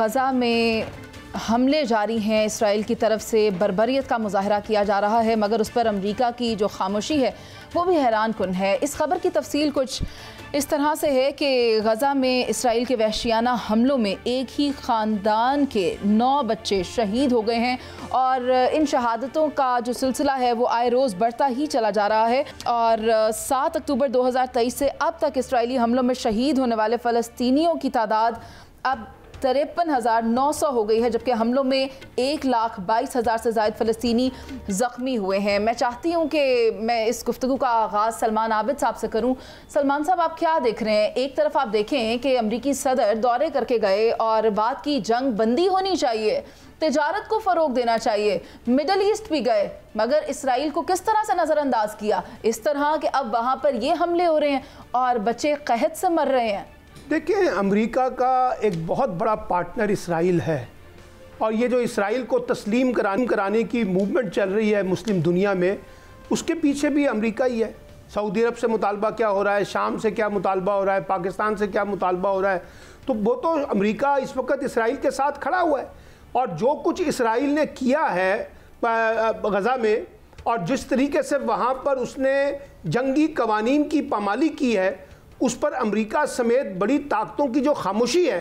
गज़ा में हमले जारी हैं, इसराइल की तरफ से बर्बरियत का मुजाहरा किया जा रहा है, मगर उस पर अमेरिका की जो खामोशी है वो भी हैरान कुन है। इस खबर की तफसील कुछ इस तरह से है कि गज़ा में इसराइल के वहशियाना हमलों में एक ही ख़ानदान के 9 बच्चे शहीद हो गए हैं और इन शहादतों का जो सिलसिला है वो आए रोज़ बढ़ता ही चला जा रहा है। और 7 अक्टूबर 2023 से अब तक इसराइली हमलों में शहीद होने वाले फ़लस्तीनियों की तादाद अब 53,900 हो गई है, जबकि हमलों में 1,22,000 से ज़ायद फ़लस्तीनी ज़ख्मी हुए हैं। मैं चाहती हूँ कि मैं इस गुफ्तगू का आगाज़ सलमान आबिद साहब से करूँ। सलमान साहब, आप क्या देख रहे हैं? एक तरफ आप देखें कि अमरीकी सदर दौरे करके गए और बात की जंग बंदी होनी चाहिए, तिजारत को फ़रोग देना चाहिए, मिडल ईस्ट भी गए, मगर इसराइल को किस तरह से नज़रअंदाज किया? इस तरह कि अब वहाँ पर ये हमले हो रहे हैं और बच्चे कहत से मर रहे हैं। देखिए, अमेरिका का एक बहुत बड़ा पार्टनर इसराइल है और ये जो इसराइल को तस्लीम कराने की मूवमेंट चल रही है मुस्लिम दुनिया में, उसके पीछे भी अमेरिका ही है। सऊदी अरब से मुतालबा क्या हो रहा है, शाम से क्या मुतालबा हो रहा है, पाकिस्तान से क्या मुतालबा हो रहा है, तो वो तो अमेरिका इस वक्त इसराइल के साथ खड़ा हुआ है। और जो कुछ इसराइल ने किया है गज़ा में और जिस तरीके से वहाँ पर उसने जंगी कवानीन की पामाली की है, उस पर अमेरिका समेत बड़ी ताकतों की जो खामोशी है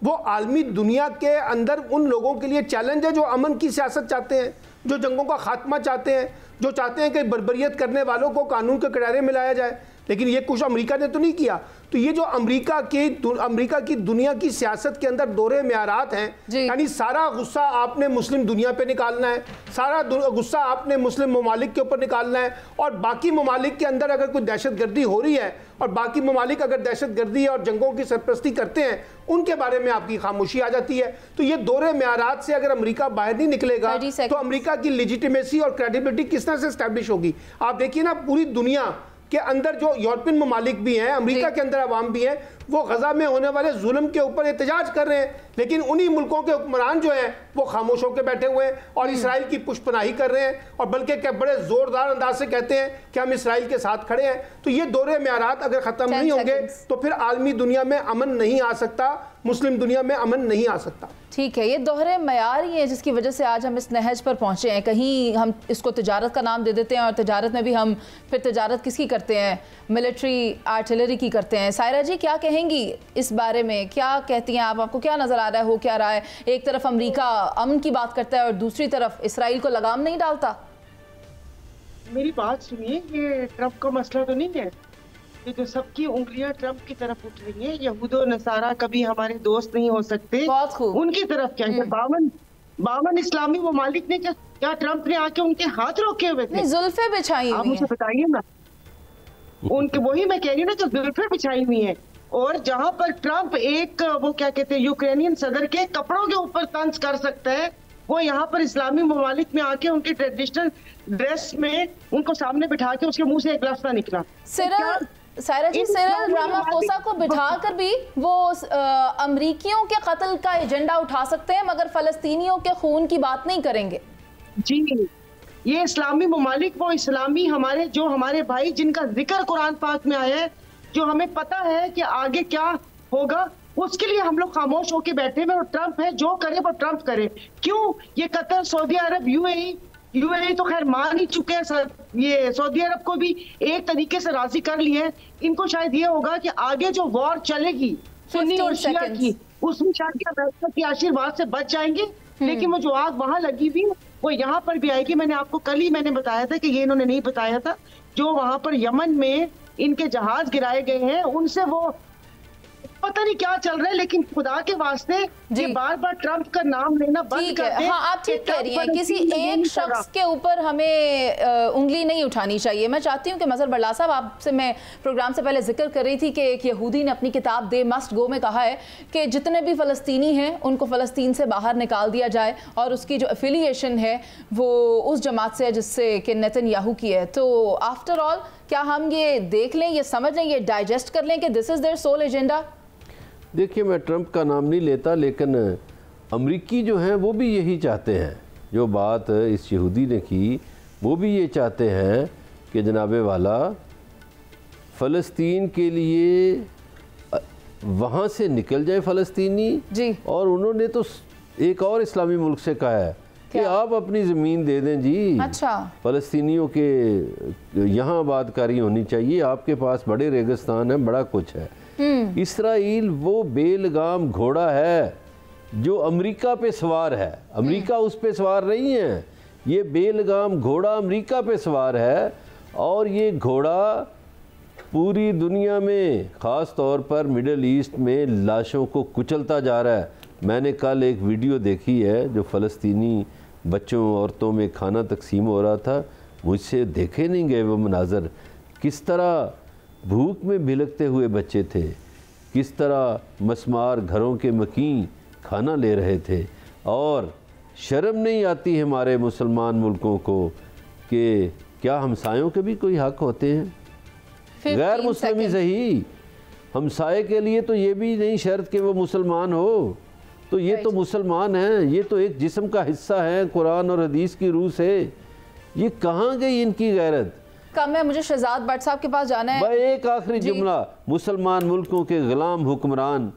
वो आलमी दुनिया के अंदर उन लोगों के लिए चैलेंज है जो अमन की सियासत चाहते हैं, जो जंगों का खात्मा चाहते हैं, जो चाहते हैं कि बर्बरियत करने वालों को कानून के किनारे में लाया जाए। लेकिन ये कुछ अमेरिका ने तो नहीं किया। तो ये जो अमेरिका की दुनिया की सियासत के अंदर दोहरे म्यारात हैं, यानी सारा गुस्सा आपने मुस्लिम दुनिया पे निकालना है, सारा गुस्सा आपने मुस्लिम ममालिक के ऊपर निकालना है, और बाकी ममालिक के अंदर अगर कोई दहशतगर्दी हो रही है और बाकी ममालिक अगर दहशतगर्दी और जंगों की सरपरस्ती करते हैं, उनके बारे में आपकी खामोशी आ जाती है। तो ये दोहरे म्यारात से अगर अमेरिका बाहर नहीं निकलेगा तो अमेरिका की लेजिटिमेसी और क्रेडिबिलिटी किस तरह से एस्टैब्लिश होगी? आप देखिए ना, पूरी दुनिया के अंदर जो यूरोपियन ममालिक भी हैं, अमेरिका के अंदर अवाम भी हैं, वो गज़ा में होने वाले जुल्म के ऊपर एहतजाज कर रहे हैं, लेकिन उन्हीं मुल्कों के हुक्मरान जो हैं वो खामोश होकर बैठे हुए हैं और इसराइल की पुष्पनाही कर रहे हैं और बल्कि क्या बड़े ज़ोरदार अंदाज से कहते हैं कि हम इसराइल के साथ खड़े हैं। तो ये दोहरे म्यारात अगर ख़त्म नहीं होंगे तो फिर आलमी दुनिया में अमन नहीं आ सकता, मुस्लिम दुनिया में अमन नहीं आ सकता। ठीक है, ये दोहरे मयार ही है जिसकी वजह से आज हम इस नहज पर पहुँचे हैं। कहीं हम इसको तिजारत का नाम दे देते हैं और तिजारत में भी हम फिर तिजारत किसकी करते हैं? मिलिट्री आर्टिलरी की करते हैं। सायरा जी, क्या कहेंगी इस बारे में? क्या कहती हैं आप? आपको क्या नज़र आ रहा है, हो क्या रहा है? एक तरफ अमेरिका अमन की बात करता है और दूसरी तरफ इसराइल को लगाम नहीं डालता। मेरी बात सुनिए, ये ट्रंप का मसला तो नहीं है। ये जो सबकी उंगलियां ट्रंप की तरफ उठ रही हैं, यहूद और नसारा कभी हमारे दोस्त नहीं हो सकते, बहुत खूब। उनकी तरफ क्या है? 52 इस्लामी ममालिक ने क्या ट्रंप ने आके उनके हाथ रोके हुए थे? जुल्फे बिछाई हुई हैं। आप मुझे बताइए ना, उनके वही मैं कह रही हूँ ना, जो जुल्फे बिछाई हुई हैं। और जहां पर ट्रंप एक वो क्या कहते हैं यूक्रेनियन सदर के कपड़ों के ऊपर तंज कर सकता है, वो यहाँ पर इस्लामी ममालिक में आके उनके ट्रेडिशनल ड्रेस में उनको सामने बिठा के उसके मुंह से एक लफ्ज़ निकला। सायरा जी, सिरिल रामाफोसा को बिठाकर भी वो अमरीकियों के कत्ल का एजेंडा उठा सकते हैं मगर फलस्तीनियों के खून की बात नहीं करेंगे। जी, ये इस्लामी ममालिक वो इस्लामी हमारे भाई जिनका जिक्र कुरान पाक में आया है, जो हमें पता है कि आगे क्या होगा, उसके लिए हम लोग खामोश होकर बैठे हुए। और ट्रंप है, जो करे वो ट्रंप करे। क्यों? ये कतर, सऊदी अरब, यूएई तो खैर मान ही चुके हैं। ये सऊदी अरब को भी एक तरीके से राजी कर लिए हैं। इनको शायद ये होगा कि आगे जो वॉर चलेगी सुन्नी और शिया की, उसमें शायद अमेरिका के आशीर्वाद से बच जाएंगे। लेकिन वो जो आग वहां लगी हुई वो यहाँ पर भी आएगी। मैंने आपको कल ही बताया था कि ये इन्होंने नहीं बताया था, जो वहां पर यमन में इनके जहाज गिराए गए हैं, उनसे वो पता नहीं क्या चल रहा है। लेकिन खुदा के वास्ते ये बार बार ट्रंप का नाम लेना बंद कर दें। हाँ, आप ठीक कह रही हैं, किसी एक शख्स के ऊपर हमें उंगली नहीं उठानी चाहिए। मैं चाहती हूँ कि मजहर बल्ला साहब, आपसे मैं प्रोग्राम से पहले जिक्र कर रही थी कि एक यहूदी ने अपनी किताब दे मस्ट गो में कहा है कि जितने भी फ़लस्तीनी हैं उनको फ़लस्तीन से बाहर निकाल दिया जाए और उसकी जो एफिलिएशन है वो उस जमात से है जिससे कि नेतन्याहू की है। तो आफ्टर ऑल क्या हम ये देख लें, ये समझ लें, ये डाइजेस्ट कर लें कि this is their sole agenda? देखिए, मैं ट्रंप का नाम नहीं लेता, लेकिन अमरीकी जो हैं वो भी यही चाहते हैं। जो बात इस यहूदी ने की, वो भी ये चाहते हैं कि जनाबे वाला फ़लस्तीन के लिए वहाँ से निकल जाए फ़लस्तीनी जी। और उन्होंने तो एक और इस्लामी मुल्क से कहा है कि आप अपनी ज़मीन दे दें जी। अच्छा। फ़लस्तीनियों के यहाँ आबादकारी होनी चाहिए, आपके पास बड़े रेगिस्तान हैं, बड़ा कुछ है। इसराइल वो बेलगाम घोड़ा है जो अमेरिका पे सवार है, अमेरिका उस पे सवार नहीं है। ये बेलगाम घोड़ा अमेरिका पे सवार है और ये घोड़ा पूरी दुनिया में ख़ास तौर पर मिडल ईस्ट में लाशों को कुचलता जा रहा है। मैंने कल एक वीडियो देखी है जो फ़लस्तीनी बच्चों औरतों में खाना तकसीम हो रहा था, मुझसे देखे नहीं गए वो मनाज़र। किस तरह भूख में भिलकते हुए बच्चे थे, किस तरह मस्मार घरों के मकीन खाना ले रहे थे। और शर्म नहीं आती हमारे मुसलमान मुल्कों को कि क्या हमसायों के भी कोई हक़ होते हैं? गैर मुस्लिम ही सही, हमसाए के लिए तो ये भी नहीं शर्त कि वो मुसलमान हो, तो ये तो मुसलमान हैं, ये तो एक जिस्म का हिस्सा है कुरान और हदीस की रूह से। ये कहाँ गई इनकी गैरत? कम है। मुझे शहजाद भट्ट साहब के पास जाना है। भाई एक आखिरी जुमला, मुसलमान मुल्कों के गुलाम हुक्मरान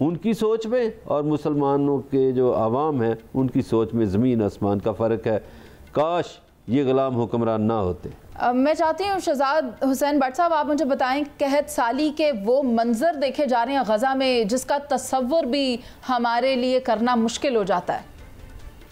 उनकी सोच में और मुसलमानों के जो आवाम हैं उनकी सोच में ज़मीन आसमान का फ़र्क है। काश ये गुलाम हुक्मरान ना होते। मैं चाहती हूँ शहजाद हुसैन भट्ट साहब, आप मुझे बताएं, कहत साली के वो मंजर देखे जा रहे हैं गज़ा में जिसका तस्वुर भी हमारे लिए करना मुश्किल हो जाता है।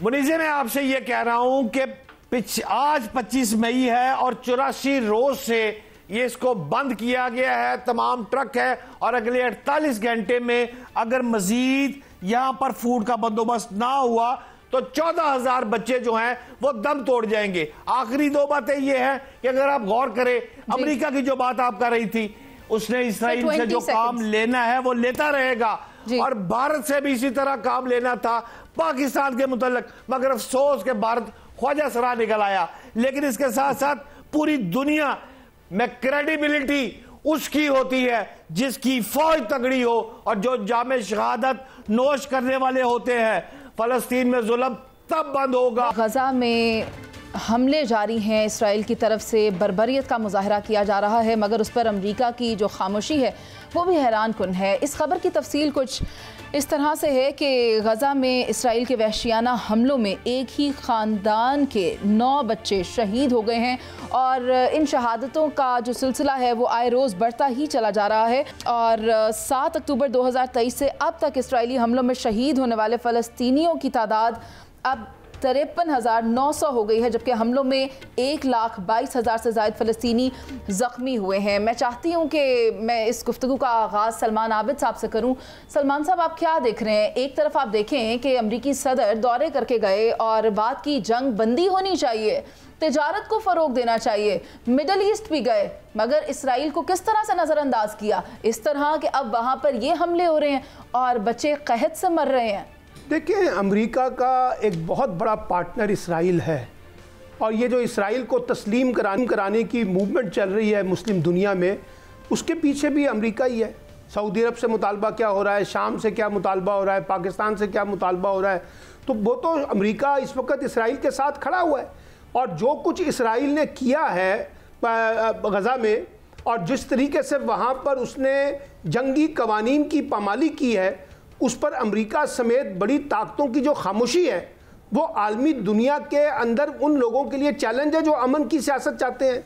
मुनीज़े, मैं आपसे ये कह रहा हूँ कि आज 25 मई है और 84 रोज से ये इसको बंद किया गया है, तमाम ट्रक है, और अगले 48 घंटे में अगर मजीद यहाँ पर फूड का बंदोबस्त ना हुआ तो 14,000 बच्चे जो हैं वो दम तोड़ जाएंगे। आखिरी दो बातें ये हैं कि अगर आप गौर करें, अमेरिका की जो बात आप कर रही थी, उसने इसराइल से जो काम लेना है वो लेता रहेगा और भारत से भी इसी तरह काम लेना था पाकिस्तान के मुतल्लिक, मगर अफसोस के भारत ख्वाजा सरा निकल आया। लेकिन इसके साथ साथ पूरी दुनिया में क्रेडिबिलिटी उसकी होती है जिसकी फौज तगड़ी हो और जो जामे शहादत नोश करने वाले होते हैं। फलस्तीन में जुल्म तब बंद होगा। गजा में हमले जारी हैं, इसराइल की तरफ से बर्बरियत का मुजाहरा किया जा रहा है, मगर उस पर अमेरिका की जो खामोशी है वो भी हैरान कुन है। इस खबर की तफसील कुछ इस तरह से है कि गजा में इसराइल के वहशियाना हमलों में एक ही ख़ानदान के 9 बच्चे शहीद हो गए हैं और इन शहादतों का जो सिलसिला है वो आए रोज़ बढ़ता ही चला जा रहा है। और 7 अक्टूबर 2023 से अब तक इसराइली हमलों में शहीद होने वाले फ़लस्तीनियों की तादाद अब 53,900 हो गई है, जबकि हमलों में 1,22,000 से ज़ायद फ़लस्तीनी ज़ख्मी हुए हैं। मैं चाहती हूँ कि मैं इस गुफ्तगू का आगाज़ सलमान आबिद साहब से करूँ। सलमान साहब, आप क्या देख रहे हैं? एक तरफ आप देखें कि अमरीकी सदर दौरे करके गए और बात की जंग बंदी होनी चाहिए, तिजारत को फ़रोग देना चाहिए, मिडल ईस्ट भी गए, मगर इसराइल को किस तरह से नज़रअंदाज किया? इस तरह कि अब वहाँ पर ये हमले हो रहे हैं और बच्चे कहत से मर रहे हैं। देखिए, अमेरिका का एक बहुत बड़ा पार्टनर इसराइल है और ये जो इसराइल को तस्लीम कराने की मूवमेंट चल रही है मुस्लिम दुनिया में, उसके पीछे भी अमेरिका ही है। सऊदी अरब से मुतालबा क्या हो रहा है, शाम से क्या मुतालबा हो रहा है, पाकिस्तान से क्या मुतालबा हो रहा है, तो वो तो अमेरिका इस वक्त इसराइल के साथ खड़ा हुआ है। और जो कुछ इसराइल ने किया है गज़ा में और जिस तरीके से वहाँ पर उसने जंगी कवानीन की पामाली की है, उस पर अमेरिका समेत बड़ी ताकतों की जो खामोशी है वो आलमी दुनिया के अंदर उन लोगों के लिए चैलेंज है जो अमन की सियासत चाहते हैं।